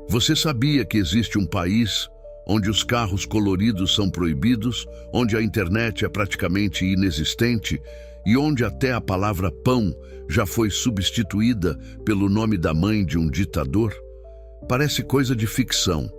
Você sabia que existe um país onde os carros coloridos são proibidos, onde a internet é praticamente inexistente e onde até a palavra pão já foi substituída pelo nome da mãe de um ditador? Parece coisa de ficção,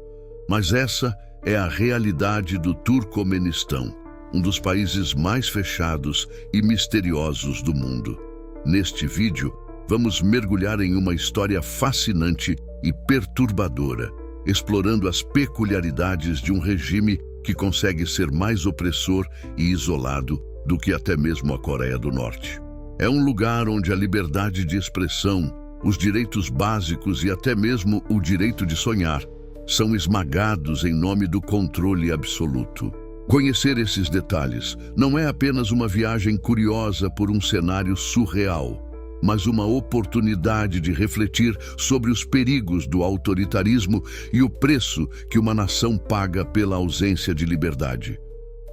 mas essa é a realidade do Turcomenistão, um dos países mais fechados e misteriosos do mundo. Neste vídeo, vamos mergulhar em uma história fascinante e perturbadora, explorando as peculiaridades de um regime que consegue ser mais opressor e isolado do que até mesmo a Coreia do Norte. É um lugar onde a liberdade de expressão, os direitos básicos e até mesmo o direito de sonhar são esmagados em nome do controle absoluto. Conhecer esses detalhes não é apenas uma viagem curiosa por um cenário surreal, mas uma oportunidade de refletir sobre os perigos do autoritarismo e o preço que uma nação paga pela ausência de liberdade.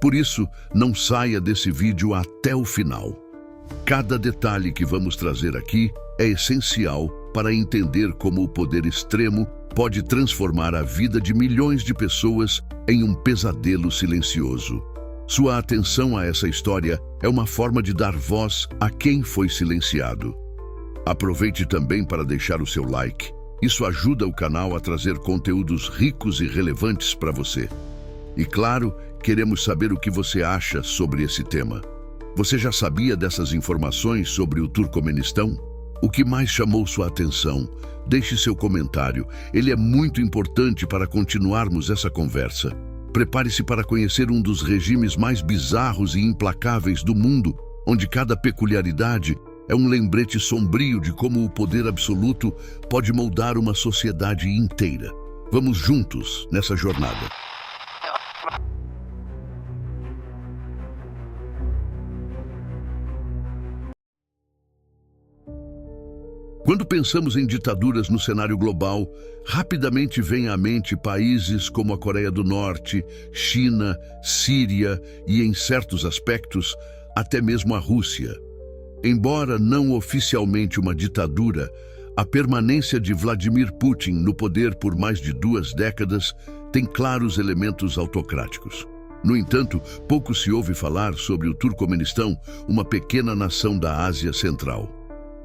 Por isso, não saia desse vídeo até o final. Cada detalhe que vamos trazer aqui é essencial para entender como o poder extremo pode transformar a vida de milhões de pessoas em um pesadelo silencioso. Sua atenção a essa história é uma forma de dar voz a quem foi silenciado. Aproveite também para deixar o seu like. Isso ajuda o canal a trazer conteúdos ricos e relevantes para você. E claro, queremos saber o que você acha sobre esse tema. Você já sabia dessas informações sobre o Turcomenistão? O que mais chamou sua atenção? Deixe seu comentário. Ele é muito importante para continuarmos essa conversa. Prepare-se para conhecer um dos regimes mais bizarros e implacáveis do mundo, onde cada peculiaridade é um lembrete sombrio de como o poder absoluto pode moldar uma sociedade inteira. Vamos juntos nessa jornada. Quando pensamos em ditaduras no cenário global, rapidamente vem à mente países como a Coreia do Norte, China, Síria e, em certos aspectos, até mesmo a Rússia. Embora não oficialmente uma ditadura, a permanência de Vladimir Putin no poder por mais de 2 décadas tem claros elementos autocráticos. No entanto, pouco se ouve falar sobre o Turcomenistão, uma pequena nação da Ásia Central.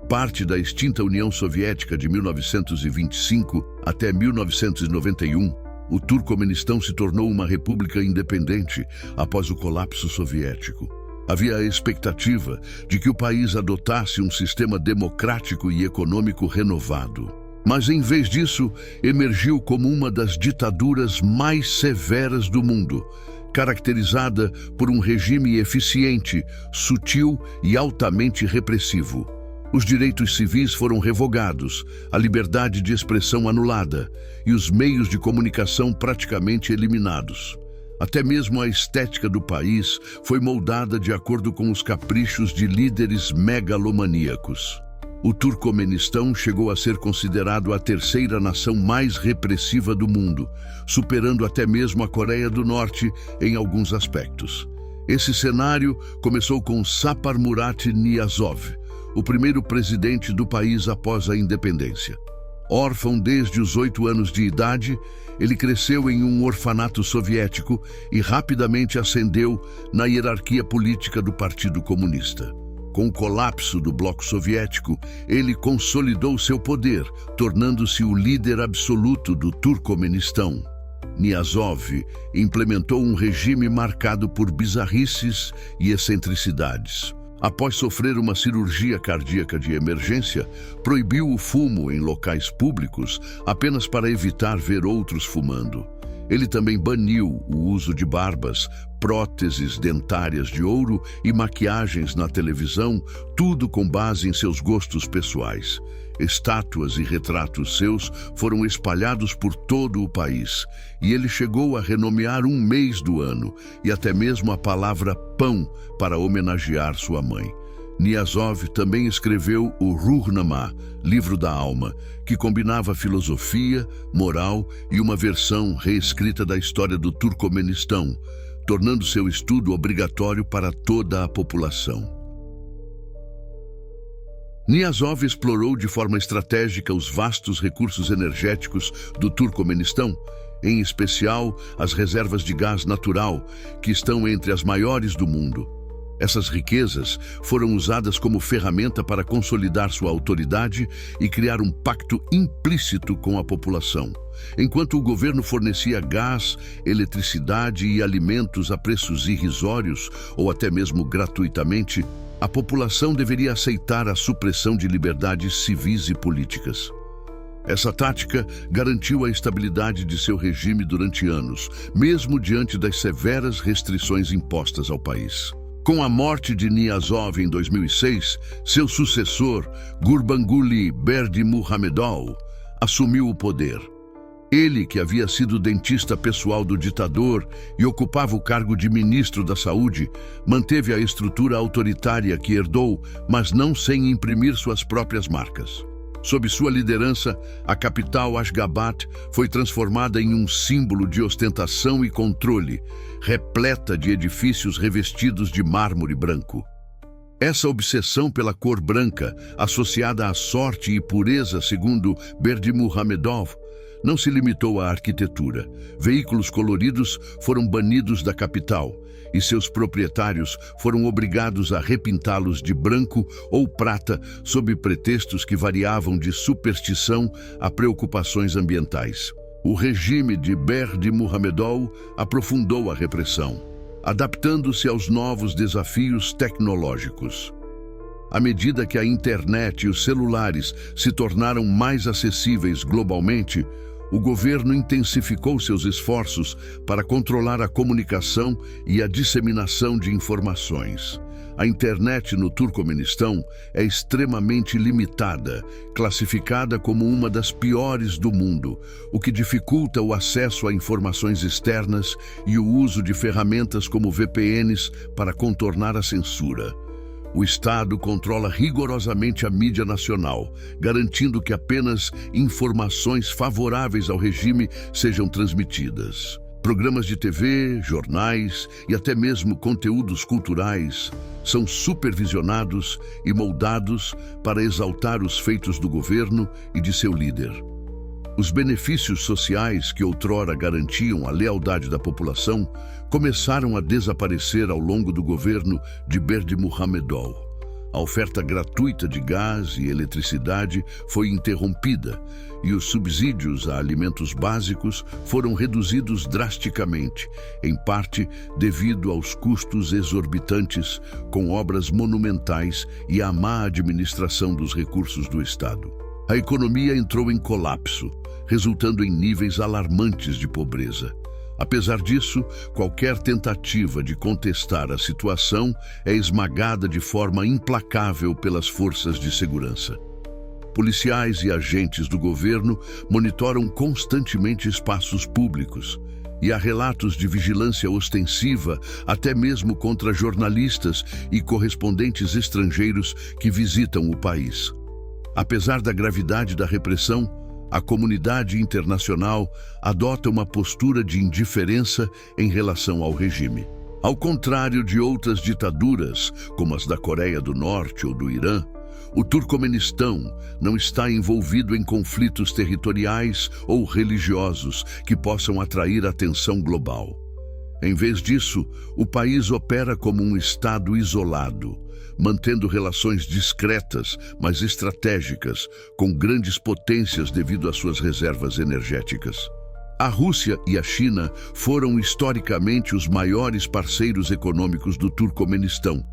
Parte da extinta União Soviética de 1925 até 1991, o Turcomenistão se tornou uma república independente após o colapso soviético. Havia a expectativa de que o país adotasse um sistema democrático e econômico renovado. Mas, em vez disso, emergiu como uma das ditaduras mais severas do mundo, caracterizada por um regime eficiente, sutil e altamente repressivo. Os direitos civis foram revogados, a liberdade de expressão anulada e os meios de comunicação praticamente eliminados. Até mesmo a estética do país foi moldada de acordo com os caprichos de líderes megalomaníacos. O Turcomenistão chegou a ser considerado a 3ª nação mais repressiva do mundo, superando até mesmo a Coreia do Norte em alguns aspectos. Esse cenário começou com Saparmurat Niyazov, o primeiro presidente do país após a independência. Órfão desde os 8 anos de idade, ele cresceu em um orfanato soviético e rapidamente ascendeu na hierarquia política do Partido Comunista. Com o colapso do bloco soviético, ele consolidou seu poder, tornando-se o líder absoluto do Turcomenistão. Niyazov implementou um regime marcado por bizarrices e excentricidades. Após sofrer uma cirurgia cardíaca de emergência, proibiu o fumo em locais públicos apenas para evitar ver outros fumando. Ele também baniu o uso de barbas, próteses dentárias de ouro e maquiagens na televisão, tudo com base em seus gostos pessoais. Estátuas e retratos seus foram espalhados por todo o país, e ele chegou a renomear um mês do ano e até mesmo a palavra pão para homenagear sua mãe. Niyazov também escreveu o Ruhnama, Livro da Alma, que combinava filosofia, moral e uma versão reescrita da história do Turcomenistão, tornando seu estudo obrigatório para toda a população. Niazov explorou de forma estratégica os vastos recursos energéticos do Turcomenistão, em especial as reservas de gás natural, que estão entre as maiores do mundo. Essas riquezas foram usadas como ferramenta para consolidar sua autoridade e criar um pacto implícito com a população. Enquanto o governo fornecia gás, eletricidade e alimentos a preços irrisórios ou até mesmo gratuitamente, a população deveria aceitar a supressão de liberdades civis e políticas. Essa tática garantiu a estabilidade de seu regime durante anos, mesmo diante das severas restrições impostas ao país. Com a morte de Niazov em 2006, seu sucessor, Gurbanguly Berdimuhamedov, assumiu o poder. Ele, que havia sido dentista pessoal do ditador e ocupava o cargo de ministro da Saúde, manteve a estrutura autoritária que herdou, mas não sem imprimir suas próprias marcas. Sob sua liderança, a capital Ashgabat foi transformada em um símbolo de ostentação e controle, repleta de edifícios revestidos de mármore branco. Essa obsessão pela cor branca, associada à sorte e pureza segundo Berdimuhamedov, não se limitou à arquitetura. Veículos coloridos foram banidos da capital e seus proprietários foram obrigados a repintá-los de branco ou prata sob pretextos que variavam de superstição a preocupações ambientais. O regime de Berdimuhamedov aprofundou a repressão, adaptando-se aos novos desafios tecnológicos. À medida que a internet e os celulares se tornaram mais acessíveis globalmente, o governo intensificou seus esforços para controlar a comunicação e a disseminação de informações. A internet no Turcomenistão é extremamente limitada, classificada como uma das piores do mundo, o que dificulta o acesso a informações externas e o uso de ferramentas como VPNs para contornar a censura. O Estado controla rigorosamente a mídia nacional, garantindo que apenas informações favoráveis ao regime sejam transmitidas. Programas de TV, jornais e até mesmo conteúdos culturais são supervisionados e moldados para exaltar os feitos do governo e de seu líder. Os benefícios sociais que outrora garantiam a lealdade da população começaram a desaparecer ao longo do governo de Berdimuhamedov. A oferta gratuita de gás e eletricidade foi interrompida e os subsídios a alimentos básicos foram reduzidos drasticamente, em parte devido aos custos exorbitantes com obras monumentais e à má administração dos recursos do Estado. A economia entrou em colapso, resultando em níveis alarmantes de pobreza. Apesar disso, qualquer tentativa de contestar a situação é esmagada de forma implacável pelas forças de segurança. Policiais e agentes do governo monitoram constantemente espaços públicos, e há relatos de vigilância ostensiva até mesmo contra jornalistas e correspondentes estrangeiros que visitam o país. Apesar da gravidade da repressão, a comunidade internacional adota uma postura de indiferença em relação ao regime. Ao contrário de outras ditaduras, como as da Coreia do Norte ou do Irã, o Turcomenistão não está envolvido em conflitos territoriais ou religiosos que possam atrair atenção global. Em vez disso, o país opera como um estado isolado, mantendo relações discretas, mas estratégicas, com grandes potências devido às suas reservas energéticas. A Rússia e a China foram historicamente os maiores parceiros econômicos do Turcomenistão,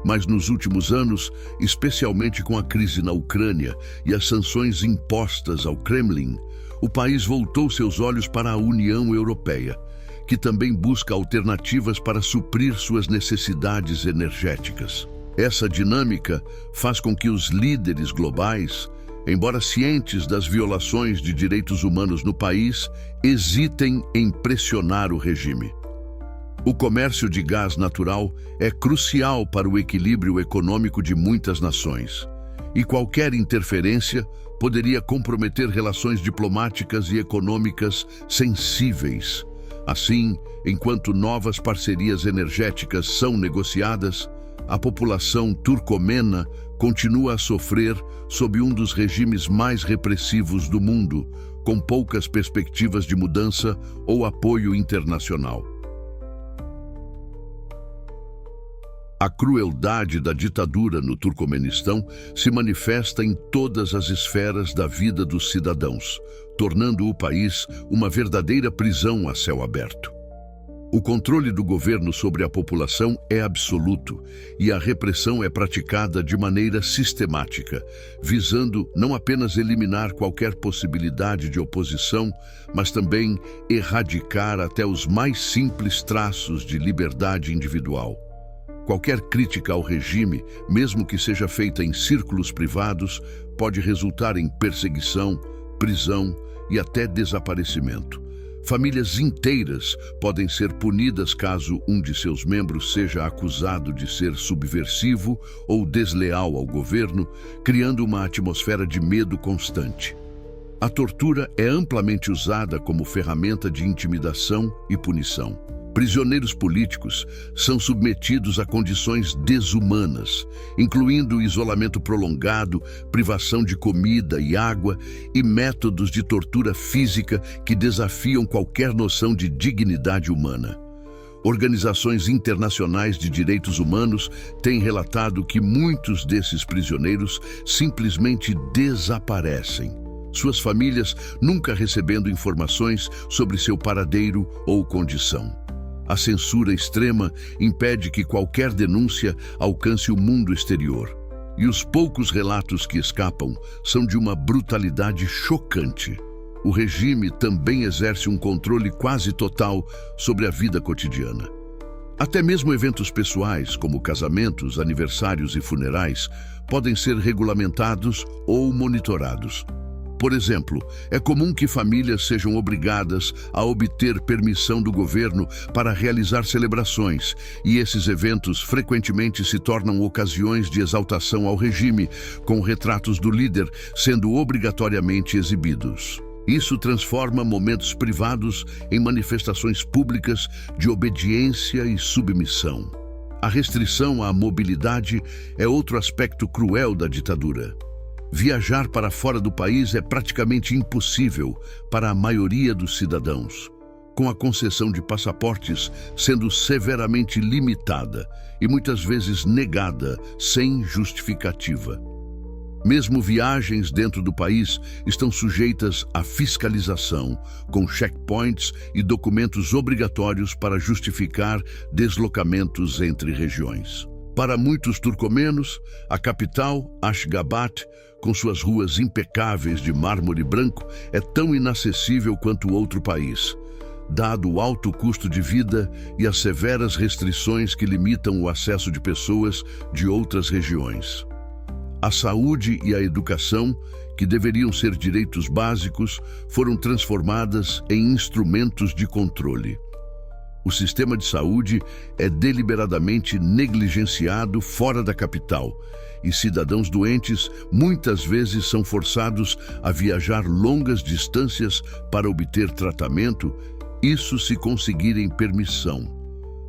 mas nos últimos anos, especialmente com a crise na Ucrânia e as sanções impostas ao Kremlin, o país voltou seus olhos para a União Europeia, que também busca alternativas para suprir suas necessidades energéticas. Essa dinâmica faz com que os líderes globais, embora cientes das violações de direitos humanos no país, hesitem em pressionar o regime. O comércio de gás natural é crucial para o equilíbrio econômico de muitas nações, e qualquer interferência poderia comprometer relações diplomáticas e econômicas sensíveis. Assim, enquanto novas parcerias energéticas são negociadas, a população turcomena continua a sofrer sob um dos regimes mais repressivos do mundo, com poucas perspectivas de mudança ou apoio internacional. A crueldade da ditadura no Turcomenistão se manifesta em todas as esferas da vida dos cidadãos, tornando o país uma verdadeira prisão a céu aberto. O controle do governo sobre a população é absoluto e a repressão é praticada de maneira sistemática, visando não apenas eliminar qualquer possibilidade de oposição, mas também erradicar até os mais simples traços de liberdade individual. Qualquer crítica ao regime, mesmo que seja feita em círculos privados, pode resultar em perseguição, prisão e até desaparecimento. Famílias inteiras podem ser punidas caso um de seus membros seja acusado de ser subversivo ou desleal ao governo, criando uma atmosfera de medo constante. A tortura é amplamente usada como ferramenta de intimidação e punição. Prisioneiros políticos são submetidos a condições desumanas, incluindo isolamento prolongado, privação de comida e água e métodos de tortura física que desafiam qualquer noção de dignidade humana. Organizações internacionais de direitos humanos têm relatado que muitos desses prisioneiros simplesmente desaparecem, suas famílias nunca recebendo informações sobre seu paradeiro ou condição. A censura extrema impede que qualquer denúncia alcance o mundo exterior, e os poucos relatos que escapam são de uma brutalidade chocante. O regime também exerce um controle quase total sobre a vida cotidiana. Até mesmo eventos pessoais, como casamentos, aniversários e funerais, podem ser regulamentados ou monitorados. Por exemplo, é comum que famílias sejam obrigadas a obter permissão do governo para realizar celebrações, e esses eventos frequentemente se tornam ocasiões de exaltação ao regime, com retratos do líder sendo obrigatoriamente exibidos. Isso transforma momentos privados em manifestações públicas de obediência e submissão. A restrição à mobilidade é outro aspecto cruel da ditadura. Viajar para fora do país é praticamente impossível para a maioria dos cidadãos, com a concessão de passaportes sendo severamente limitada e muitas vezes negada sem justificativa. Mesmo viagens dentro do país estão sujeitas à fiscalização, com checkpoints e documentos obrigatórios para justificar deslocamentos entre regiões. Para muitos turcomenos, a capital, Ashgabat, com suas ruas impecáveis de mármore branco, é tão inacessível quanto outro país, dado o alto custo de vida e as severas restrições que limitam o acesso de pessoas de outras regiões. A saúde e a educação, que deveriam ser direitos básicos, foram transformadas em instrumentos de controle. O sistema de saúde é deliberadamente negligenciado fora da capital, e cidadãos doentes muitas vezes são forçados a viajar longas distâncias para obter tratamento, isso se conseguirem permissão.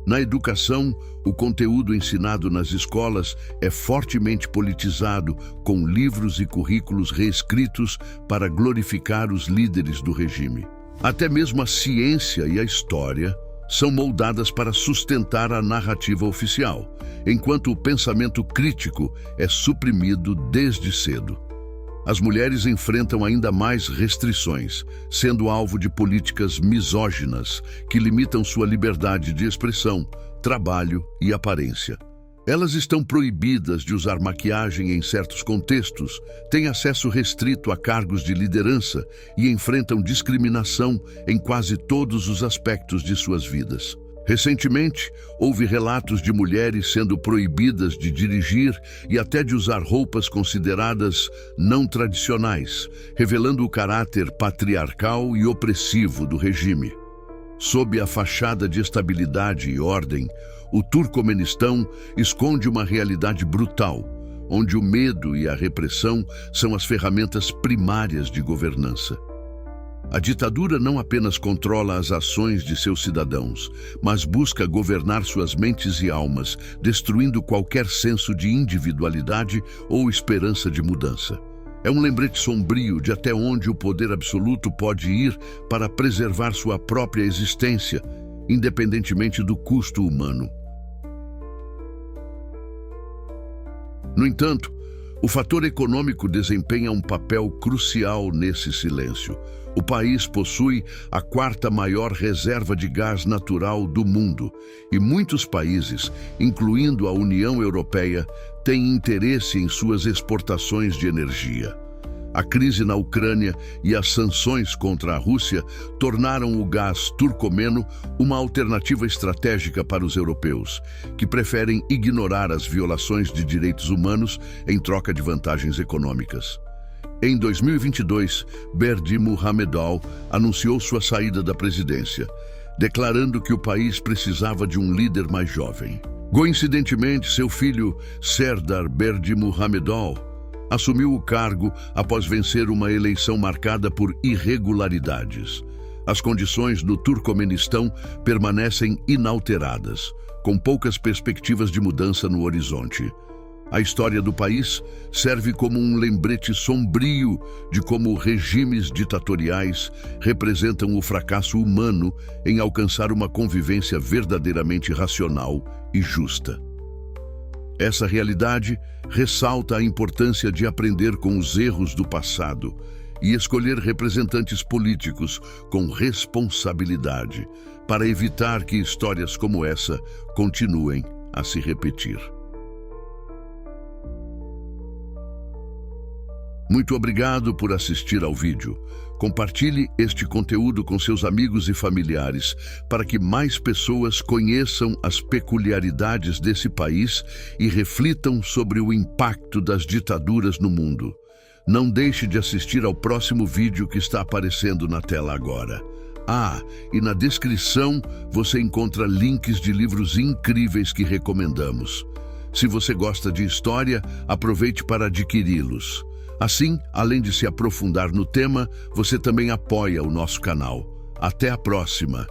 Na educação, o conteúdo ensinado nas escolas é fortemente politizado, com livros e currículos reescritos para glorificar os líderes do regime. Até mesmo a ciência e a história são moldadas para sustentar a narrativa oficial, enquanto o pensamento crítico é suprimido desde cedo. As mulheres enfrentam ainda mais restrições, sendo alvo de políticas misóginas que limitam sua liberdade de expressão, trabalho e aparência. Elas estão proibidas de usar maquiagem em certos contextos, têm acesso restrito a cargos de liderança e enfrentam discriminação em quase todos os aspectos de suas vidas. Recentemente, houve relatos de mulheres sendo proibidas de dirigir e até de usar roupas consideradas não tradicionais, revelando o caráter patriarcal e opressivo do regime. Sob a fachada de estabilidade e ordem, o Turcomenistão esconde uma realidade brutal, onde o medo e a repressão são as ferramentas primárias de governança. A ditadura não apenas controla as ações de seus cidadãos, mas busca governar suas mentes e almas, destruindo qualquer senso de individualidade ou esperança de mudança. É um lembrete sombrio de até onde o poder absoluto pode ir para preservar sua própria existência, independentemente do custo humano. No entanto, o fator econômico desempenha um papel crucial nesse silêncio. O país possui a quarta maior reserva de gás natural do mundo e muitos países, incluindo a União Europeia, têm interesse em suas exportações de energia. A crise na Ucrânia e as sanções contra a Rússia tornaram o gás turcomeno uma alternativa estratégica para os europeus, que preferem ignorar as violações de direitos humanos em troca de vantagens econômicas. Em 2022, Berdimuhamedov anunciou sua saída da presidência, declarando que o país precisava de um líder mais jovem. Coincidentemente, seu filho, Serdar Berdimuhamedov, assumiu o cargo após vencer uma eleição marcada por irregularidades. As condições no Turcomenistão permanecem inalteradas, com poucas perspectivas de mudança no horizonte. A história do país serve como um lembrete sombrio de como regimes ditatoriais representam o fracasso humano em alcançar uma convivência verdadeiramente racional e justa. Essa realidade ressalta a importância de aprender com os erros do passado e escolher representantes políticos com responsabilidade para evitar que histórias como essa continuem a se repetir. Muito obrigado por assistir ao vídeo. Compartilhe este conteúdo com seus amigos e familiares para que mais pessoas conheçam as peculiaridades desse país e reflitam sobre o impacto das ditaduras no mundo. Não deixe de assistir ao próximo vídeo que está aparecendo na tela agora. E na descrição você encontra links de livros incríveis que recomendamos. Se você gosta de história, aproveite para adquiri-los. Assim, além de se aprofundar no tema, você também apoia o nosso canal. Até a próxima!